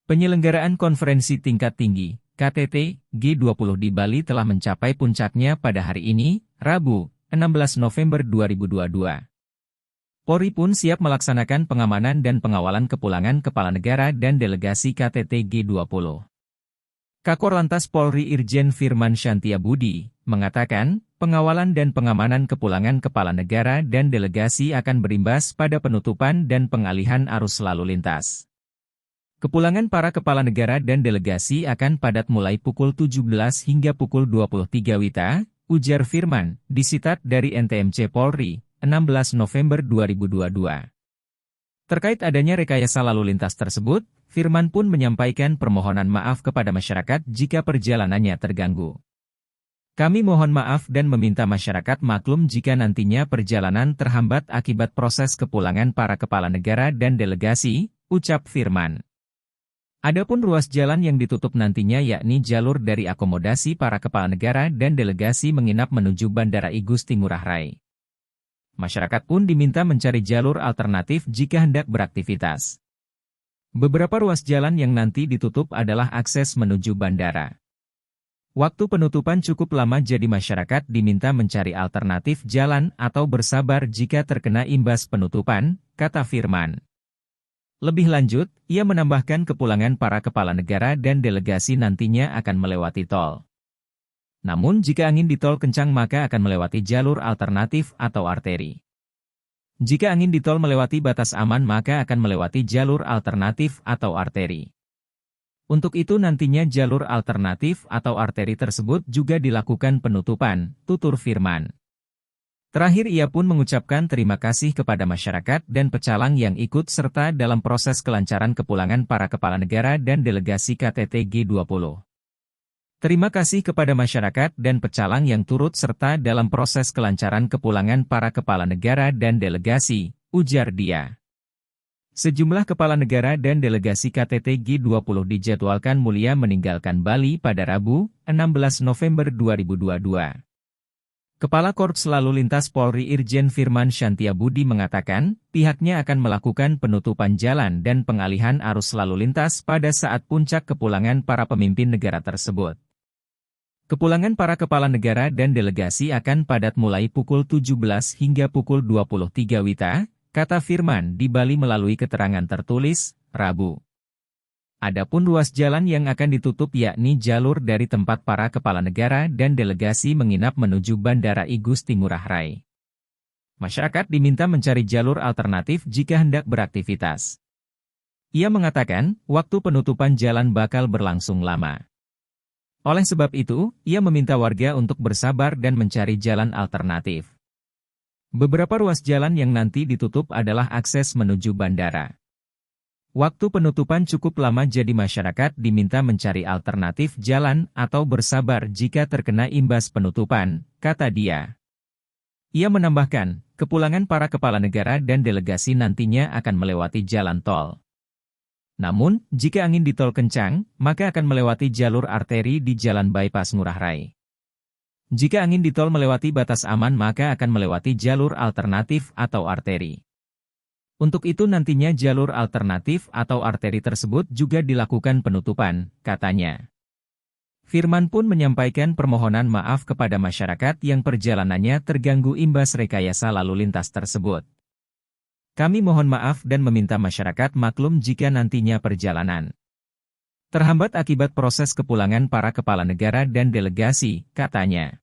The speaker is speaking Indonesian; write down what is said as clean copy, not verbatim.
Penyelenggaraan konferensi tingkat tinggi, KTT, G20 di Bali telah mencapai puncaknya pada hari ini, Rabu, 16 November 2022. Polri pun siap melaksanakan pengamanan dan pengawalan kepulangan kepala negara dan delegasi KTT G20. Kakor Lantas Polri Irjen Firman Shantiabudi mengatakan, pengawalan dan pengamanan kepulangan kepala negara dan delegasi akan berimbas pada penutupan dan pengalihan arus lalu lintas. Kepulangan para kepala negara dan delegasi akan padat mulai pukul 17 hingga pukul 23 WITA, ujar Firman, disitat dari NTMC Polri, 16 November 2022. Terkait adanya rekayasa lalu lintas tersebut, Firman pun menyampaikan permohonan maaf kepada masyarakat jika perjalanannya terganggu. Kami mohon maaf dan meminta masyarakat maklum jika nantinya perjalanan terhambat akibat proses kepulangan para kepala negara dan delegasi, ucap Firman. Adapun ruas jalan yang ditutup nantinya yakni jalur dari akomodasi para kepala negara dan delegasi menginap menuju Bandara I Gusti Ngurah Rai. Masyarakat pun diminta mencari jalur alternatif jika hendak beraktivitas. Beberapa ruas jalan yang nanti ditutup adalah akses menuju bandara. Waktu penutupan cukup lama jadi masyarakat diminta mencari alternatif jalan atau bersabar jika terkena imbas penutupan, kata Firman. Lebih lanjut, ia menambahkan kepulangan para kepala negara dan delegasi nantinya akan melewati tol. Namun jika angin di tol kencang maka akan melewati jalur alternatif atau arteri. Jika angin di tol melewati batas aman maka akan melewati jalur alternatif atau arteri. Untuk itu nantinya jalur alternatif atau arteri tersebut juga dilakukan penutupan, tutur Firman. Terakhir ia pun mengucapkan terima kasih kepada masyarakat dan pecalang yang ikut serta dalam proses kelancaran kepulangan para kepala negara dan delegasi KTT G20. Terima kasih kepada masyarakat dan pecalang yang turut serta dalam proses kelancaran kepulangan para kepala negara dan delegasi, ujar dia. Sejumlah kepala negara dan delegasi KTT G20 dijadwalkan mulia meninggalkan Bali pada Rabu, 16 November 2022. Kepala Korps Lalu Lintas Polri Irjen Firman Shantiabudi mengatakan, pihaknya akan melakukan penutupan jalan dan pengalihan arus lalu lintas pada saat puncak kepulangan para pemimpin negara tersebut. Kepulangan para kepala negara dan delegasi akan padat mulai pukul 17 hingga pukul 23 WITA, kata Firman di Bali melalui keterangan tertulis, Rabu. Adapun ruas jalan yang akan ditutup yakni jalur dari tempat para kepala negara dan delegasi menginap menuju Bandara I Gusti Ngurah Rai. Masyarakat diminta mencari jalur alternatif jika hendak beraktivitas. Ia mengatakan, waktu penutupan jalan bakal berlangsung lama. Oleh sebab itu, ia meminta warga untuk bersabar dan mencari jalan alternatif. Beberapa ruas jalan yang nanti ditutup adalah akses menuju bandara. Waktu penutupan cukup lama jadi masyarakat diminta mencari alternatif jalan atau bersabar jika terkena imbas penutupan, kata dia. Ia menambahkan, kepulangan para kepala negara dan delegasi nantinya akan melewati jalan tol. Namun, jika angin di tol kencang, maka akan melewati jalur arteri di Jalan Bypass Ngurah Rai. Jika angin di tol melewati batas aman maka akan melewati jalur alternatif atau arteri. Untuk itu nantinya jalur alternatif atau arteri tersebut juga dilakukan penutupan, katanya. Firman pun menyampaikan permohonan maaf kepada masyarakat yang perjalanannya terganggu imbas rekayasa lalu lintas tersebut. Kami mohon maaf dan meminta masyarakat maklum jika nantinya perjalanan terhambat akibat proses kepulangan para kepala negara dan delegasi, katanya.